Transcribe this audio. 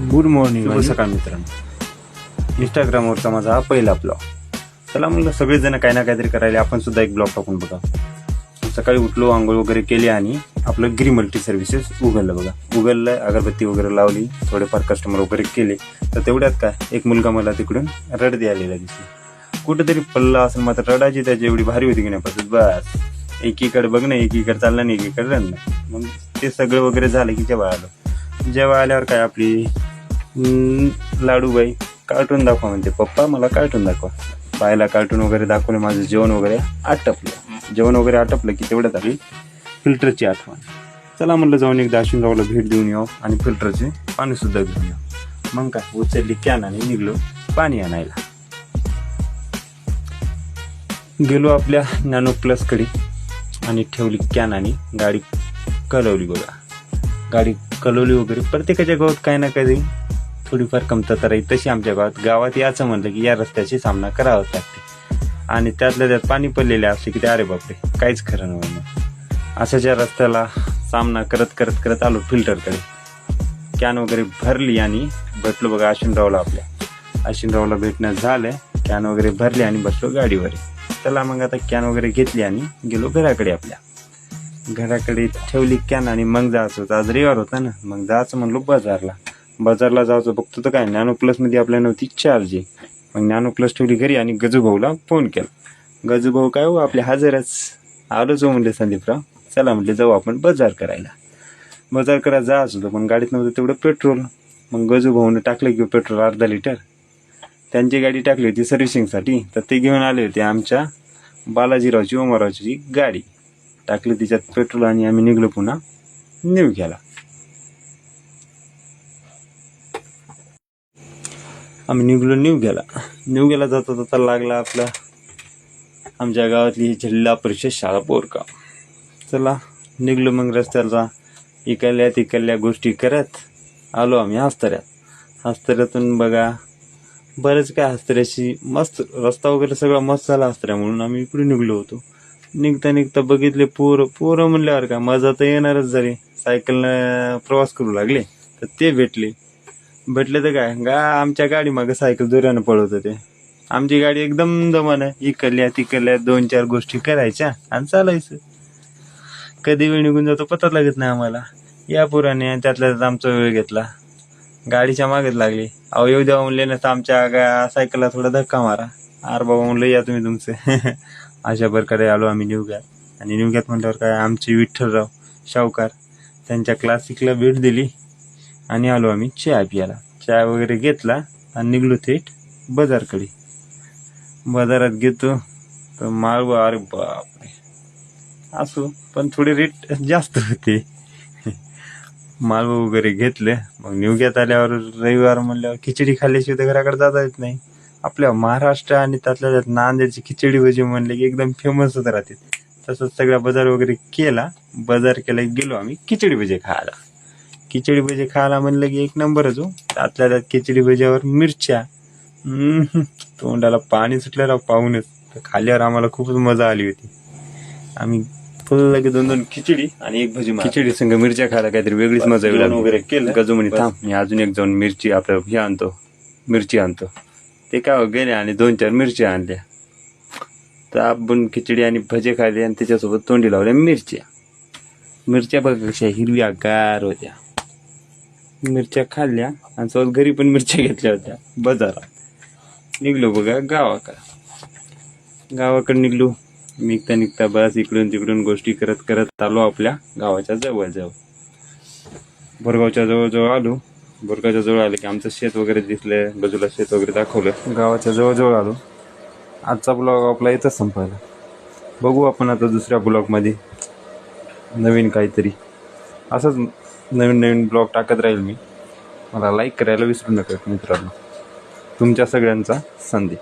Good morning आणि सकाळ मित्रांनो. इंस्टाग्रामवरचा माझा हा पहिला ब्लॉग. चला म्हणलं सगळेजण काही ना काहीतरी करायला, आपण सुद्धा एक ब्लॉग टाकून बघा. सकाळी उठलो, आंघोळ वगैरे केली आणि आपलं गिरी मल्टी सर्व्हिसेस उघडलं बघा. उघडलं, अगरबत्ती वगैरे लावली, थोडेफार कस्टमर वगैरे केले. तर तेवढ्यात काय एक मुलगा मला तिकडून रडते आलेला दिसला. कुठेतरी पडला असं, मात्र रडायची त्याची एवढी भारी होती की नाही पद्धत. बस एकीकडे बघणं, एकीकडे चाललं नाही, एकीकडे रडणं. मग ते सगळं वगैरे झालं की जेव्हा आल्यावर काय आपली लाडूबाई कार्टून दाखवा म्हणते. पप्पा मला कार्टून दाखवा. पाहायला कार्टून वगैरे दाखवले, माझं जेवण वगैरे आटपलं. जेवण वगैरे आटपलं की तेवढ्यात आली फिल्टरची आठवण. चला म्हणलं जाऊन एकदा अश्विनरावला भेट देऊन येऊ आणि फिल्टरचे पाणी सुद्धा घेऊन येऊ. मग काय उचलली कॅन आणि निघलो पाणी आणायला. गेलो आपल्या नॅनो प्लसकडे आणि ठेवली कॅन आणि गाडी कलवली बघा. गाडी कलवली वगैरे. प्रत्येकाच्या गावात काही ना काही थोडीफार कमतरता राहील, तशी आमच्या गावात याचं म्हणलं की या रस्त्याची सामना करावाच लागते. आणि त्यातल्या त्यात पाणी पडलेले असले की अरे बापरे काहीच खरं नव्हतं. अशाच्या रस्त्याला सामना करत करत करत आलो फिल्टरकडे. कॅन वगैरे भरली आणि भेटलो बघा अश्विनरावला. अश्विनरावला भेटणं झालं, कॅन वगैरे भरली आणि बसलो गाडीवर. चला मग आता कॅन वगैरे घेतली आणि गेलो घराकडे. आपल्या घराकडे ठेवली कॅन आणि मग जायचं होतं. आज रविवार होता ना, मग जायचं म्हणलो बाजारला जायचं. बघतो तर काय नॅनो प्लसमध्ये आपल्या नव्हती चार्जिंग. मग नॅनो प्लस ठेवली घरी आणि गजूभाऊला फोन केला. गजूभाऊ काय हो आपले हजरच. आलोच हो म्हणले संदीपराव. चला म्हटले जाऊ आपण बाजार करायला जायचं होतं, पण गाडीत नव्हतं तेवढं पेट्रोल. मग गजूभाऊने टाकलं की पेट्रोल 1/2 लिटर. त्यांची गाडी टाकली होती सर्व्हिसिंगसाठी, तर ते घेऊन आले होते आमच्या बालाजीरावची उमरावची गाडी. टाकली तिच्यात पेट्रोल आणि आम्ही निघलो पुन्हा निवघ्याला. निवघ्याला जाता लागला आपला आमच्या गावातली जिल्हा परिषद शाळा बोरगाव. चला निघलो मग रस्त्याला इकडल्या गोष्टी करत आलो आम्ही हस्तऱ्यातून बघा. बरेच काय हस्तऱ्याशी मस्त रस्ता वगैरे सगळा मस्त झाला हस्तऱ्या, म्हणून आम्ही इकडे निघलो होतो. निघता बघितले पोरं म्हणल्यावर का मजा तर येणारच झाली. सायकलनं प्रवास करू लागले तर ते भेटले तर काय आमच्या गाडी मागं सायकल जोरानं पळवत होते. आमची गाडी एकदम दमानं इकडल्या 2-4 गोष्टी करायच्या आणि चालायचं. कधी वेळ निघून जातो पता लागत नाही आम्हाला. या पोराने त्यातल्या आमचा वेळ घेतला, गाडीच्या मागेच लागली. अहो येऊ द्यावा म्हणले ना तर आमच्या सायकलला थोडा धक्का मारा. अरे बाबा म्हणलं या तुम्ही तुमचं. अशा प्रकारे आलो आम्ही निवघ्यात. आणि निवघ्यात म्हटल्यावर काय आमचे विठ्ठलराव शाहूकार त्यांच्या क्लासिकला भेट दिली आणि आलो आम्ही चहा प्यायला. चहा वगैरे घेतला आणि निघलो थेट बाजारकडे. बाजारात घेतो तर माळव अरे बापरे असो, पण थोडे रेट जास्त होते. माळव वगैरे घेतले. मग निवघ्यात आल्यावर रविवार म्हणल्यावर खिचडी खाल्ल्याशिवाय तर घराकडे जाता येत नाही. आपल्या महाराष्ट्र आणि त्यातल्या त्यात नांदेडची खिचडी भजी म्हणले की एकदम फेमसच राहते. तसंच सगळा बाजार वगैरे केला. गेलो आम्ही खिचडी भजी खायला म्हणलं की एक नंबरच हो. त्यातल्या त्यात खिचडी भजीवर मिरच्या, तोंडाला पाणी सुटलं पाहूनच. तर खाल्ल्यावर आम्हाला खूपच मजा आली होती. आम्ही फुल लगे 2-2 खिचडी आणि एक भजी. खिचडी संग मिरच्या खायला काहीतरी वेगळीच मजा वगैरे केलं. गजू म्हणे थांब मी अजून एक जाऊन मिरची आणतो. ते काय गेले आणि 2-4 मिरच्या आणल्या. तर आपण खिचडी आणि भजे खाल्ले आणि त्याच्यासोबत तोंडी लावल्या मिरच्या बघा कशा हिरव्या गार होत्या. मिरच्या खाल्ल्या आणि सोबत घरी पण मिरच्या घेतल्या होत्या. बाजारात निघलो बघा गावाकडे निघलो. निघता बस इकडून तिकडून गोष्टी करत करत आलो आपल्या गावाच्या जवळ. बोरगावच्या जवळ आलो. बोरगावच्या जवळ आले की आमचं शेत वगैरे दिसलं. बाजूला शेत वगैरे दाखवलं. गावाच्या जवळ आलो. आजचा ब्लॉग आपला इथंच संपला. बघू आपण आता दुसऱ्या ब्लॉगमध्ये नवीन काहीतरी. असंच नवीन ब्लॉग टाकत राहील मी. मला लाईक करायला विसरू नका मित्रांनो. तुमच्या सगळ्यांचा संदेश.